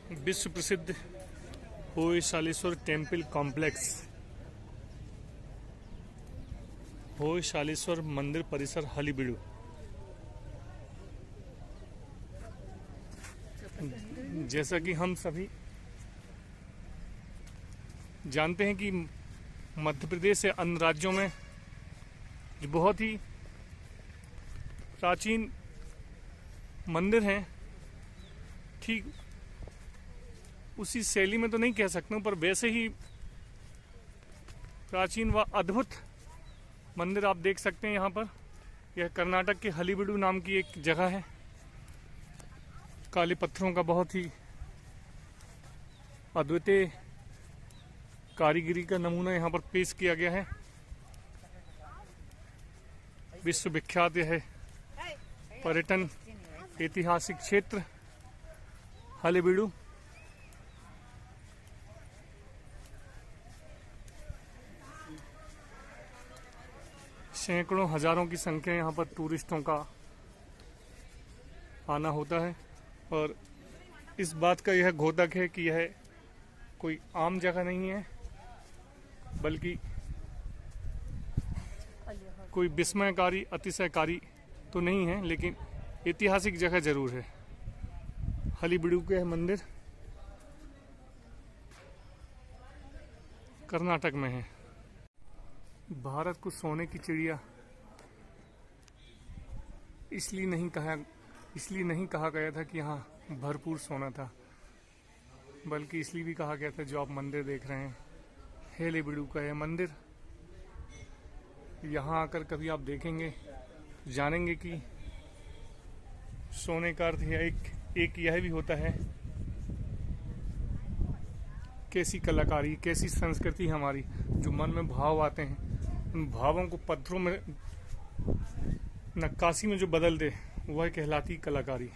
विश्व प्रसिद्ध Hoysaleswara temple complex, Hoysaleswara मंदिर परिसर हलेबीडु। जैसा कि हम सभी जानते हैं कि मध्य प्रदेश से अन्य राज्यों में बहुत ही प्राचीन मंदिर हैं, ठीक उसी शैली में तो नहीं कह सकता हूँ, पर वैसे ही प्राचीन व अद्भुत मंदिर आप देख सकते हैं यहाँ पर। यह कर्नाटक के हलेबीडु नाम की एक जगह है। काले पत्थरों का बहुत ही अद्वितीय कारीगरी का नमूना यहाँ पर पेश किया गया है। विश्वविख्यात यह पर्यटन ऐतिहासिक क्षेत्र हलेबीडु। सैकड़ों हजारों की संख्या यहाँ पर टूरिस्टों का आना होता है और इस बात का यह द्योतक है कि यह कोई आम जगह नहीं है, बल्कि कोई विस्मयकारी अतिशयकारी तो नहीं है, लेकिन ऐतिहासिक जगह जरूर है। हलेबीडु के यह मंदिर कर्नाटक में है। भारत को सोने की चिड़िया इसलिए नहीं कहा गया था कि यहाँ भरपूर सोना था, बल्कि इसलिए भी कहा गया था जो आप मंदिर देख रहे हैं हलेबीडु का यह मंदिर। यहाँ आकर कभी आप देखेंगे जानेंगे कि सोने का अर्थ एक यह भी होता है कैसी कलाकारी, कैसी संस्कृति हमारी, जो मन में भाव आते हैं उन भावों को पत्थरों में नक्काशी में जो बदल दे वह कहलाती कलाकारी।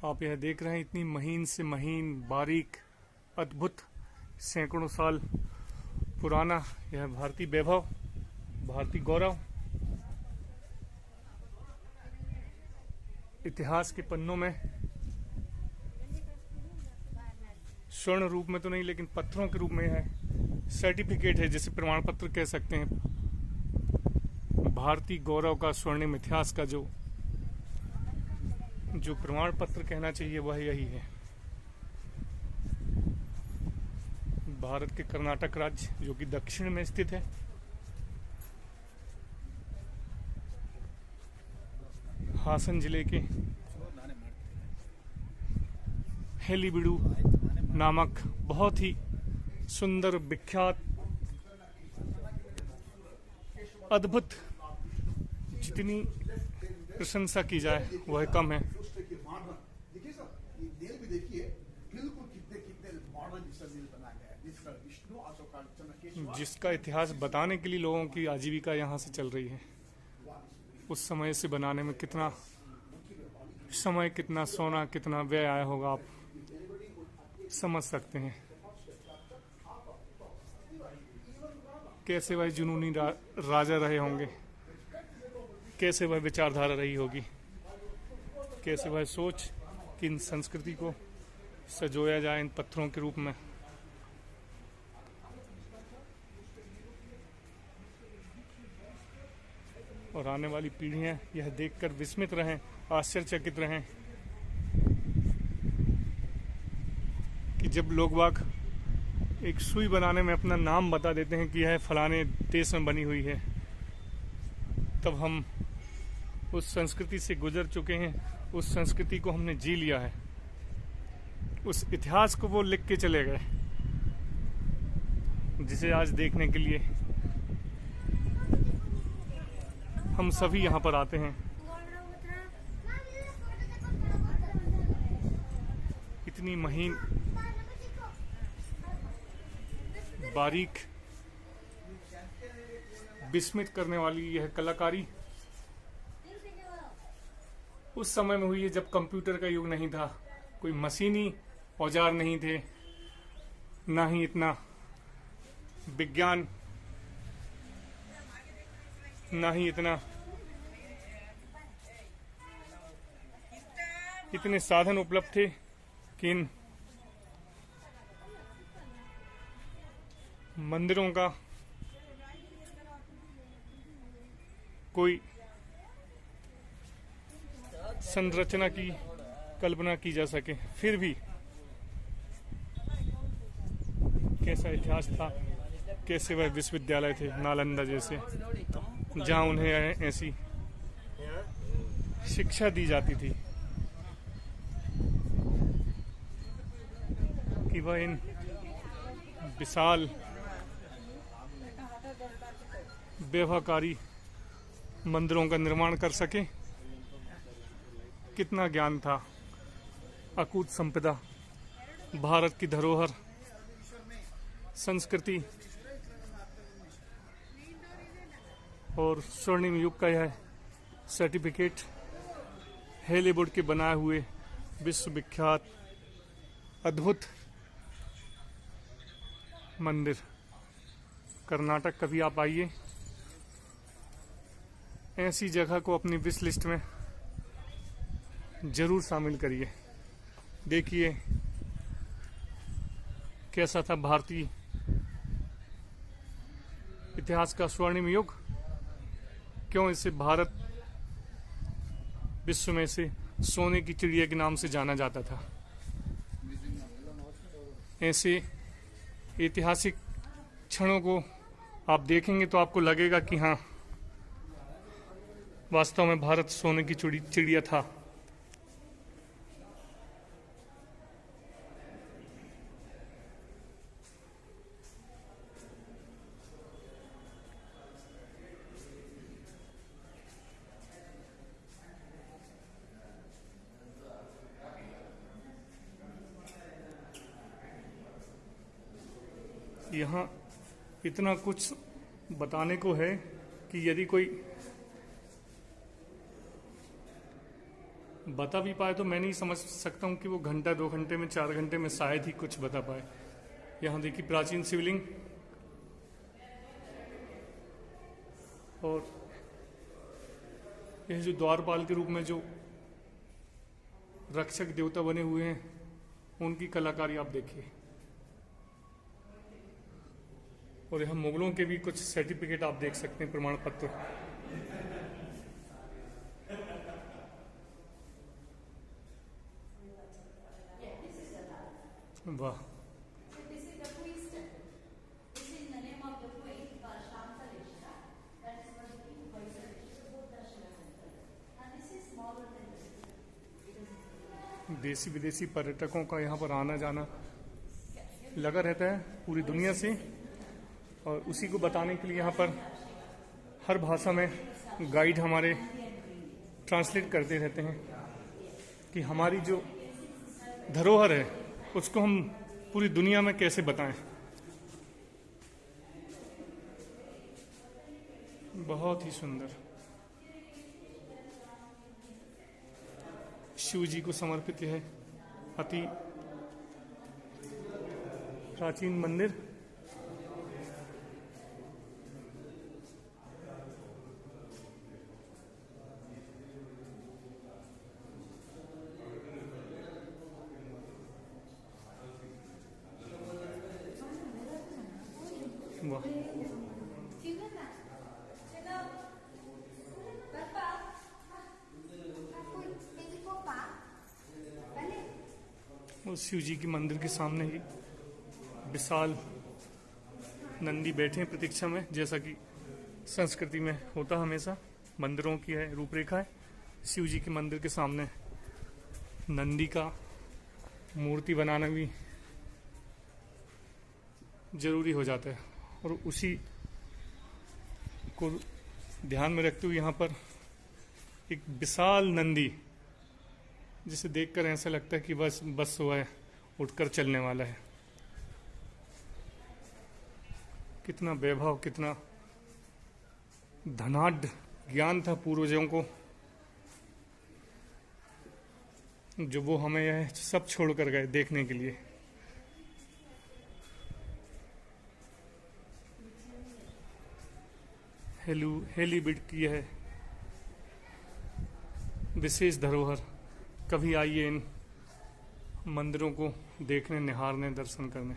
आप यह देख रहे हैं इतनी महीन से महीन, बारीक, अद्भुत, सैकड़ों साल पुराना यह भारतीय वैभव, भारतीय गौरव इतिहास के पन्नों में स्वर्ण रूप में तो नहीं, लेकिन पत्थरों के रूप में है सर्टिफिकेट है, जिसे प्रमाण पत्र कह सकते हैं। भारतीय गौरव का, स्वर्णिम इतिहास का जो प्रमाण पत्र कहना चाहिए वह यही है। भारत के कर्नाटक राज्य जो कि दक्षिण में स्थित है, हासन जिले के हलेबीडु नामक बहुत ही सुंदर, विख्यात, अद्भुत, जितनी प्रशंसा की जाए वह कम है। जिसका इतिहास बताने के लिए लोगों की आजीविका यहाँ से चल रही है। उस समय से बनाने में कितना समय, कितना सोना, कितना व्यय आया होगा, आप समझ सकते हैं। कैसे वह जुनूनी राजा रहे होंगे, कैसे वह विचारधारा रही होगी, कैसे वह सोच कि इन संस्कृति को सजोया जाए इन पत्थरों के रूप में। और आने वाली पीढ़ियां यह देखकर विस्मित रहें, आश्चर्यचकित रहें कि जब लोग बाग एक सुई बनाने में अपना नाम बता देते हैं कि यह फलाने देश में बनी हुई है, तब हम उस संस्कृति से गुजर चुके हैं, उस संस्कृति को हमने जी लिया है, उस इतिहास को वो लिख के चले गए, जिसे आज देखने के लिए हम सभी यहाँ पर आते हैं। इतनी महीन, बारीक, विस्मित करने वाली यह कलाकारी उस समय में हुई है जब कंप्यूटर का युग नहीं था, कोई मशीनी औजार नहीं थे, ना ही इतना विज्ञान, ना ही इतने साधन उपलब्ध थे कि इन मंदिरों का कोई संरचना की कल्पना की जा सके, फिर भी कैसा इतिहास था, कैसे वह विश्वविद्यालय थे नालंदा जैसे, जहां उन्हें ऐसी शिक्षा दी जाती थी कि वह इन विशाल वैभवकारी मंदिरों का निर्माण कर सके। कितना ज्ञान था, अकूत संपदा, भारत की धरोहर, संस्कृति और स्वर्णिम युग का यह सर्टिफिकेट हेलीवुड के बनाए हुए विश्वविख्यात अद्भुत मंदिर कर्नाटक। कभी आप आइए, ऐसी जगह को अपनी विश लिस्ट में जरूर शामिल करिए। देखिए कैसा था भारतीय इतिहास का स्वर्णिम युग, क्यों इसे भारत विश्व में से सोने की चिड़िया के नाम से जाना जाता था। ऐसे ऐतिहासिक क्षणों को आप देखेंगे तो आपको लगेगा कि हाँ, वास्तव में भारत सोने की चिड़िया था। यहाँ इतना कुछ बताने को है कि यदि कोई बता भी पाए तो मैं नहीं समझ सकता हूँ कि वो घंटा 2 घंटे में 4 घंटे में शायद ही कुछ बता पाए। यहाँ देखिए प्राचीन शिवलिंग और यह जो द्वारपाल के रूप में जो रक्षक देवता बने हुए हैं, उनकी कलाकारी आप देखिए। और यहाँ मुगलों के भी कुछ सर्टिफिकेट आप देख सकते हैं, प्रमाण पत्र। वाह, देसी विदेशी पर्यटकों का यहाँ पर आना जाना लगा रहता है पूरी दुनिया से, और उसी को बताने के लिए यहाँ पर हर भाषा में गाइड हमारे ट्रांसलेट करते रहते हैं कि हमारी जो धरोहर है उसको हम पूरी दुनिया में कैसे बताएं। बहुत ही सुंदर शिव जी को समर्पित है अति प्राचीन मंदिर। वाह, और शिव जी के मंदिर के सामने ही विशाल नंदी बैठे हैं प्रतीक्षा में, जैसा कि संस्कृति में होता हमेशा। मंदिरों की है रूपरेखा है, शिव जी के मंदिर के सामने नंदी का मूर्ति बनाना भी जरूरी हो जाता है। और उसी को ध्यान में रखते हुए यहाँ पर एक विशाल नंदी, जिसे देखकर ऐसा लगता है कि बस वो है, उठकर चलने वाला है। कितना वैभव, कितना धनाढ्य ज्ञान था पूर्वजों को, जो वो हमें यह सब छोड़ कर गए देखने के लिए। हेलीवुड की है विशेष धरोहर। कभी आइए इन मंदिरों को देखने, निहारने, दर्शन करने।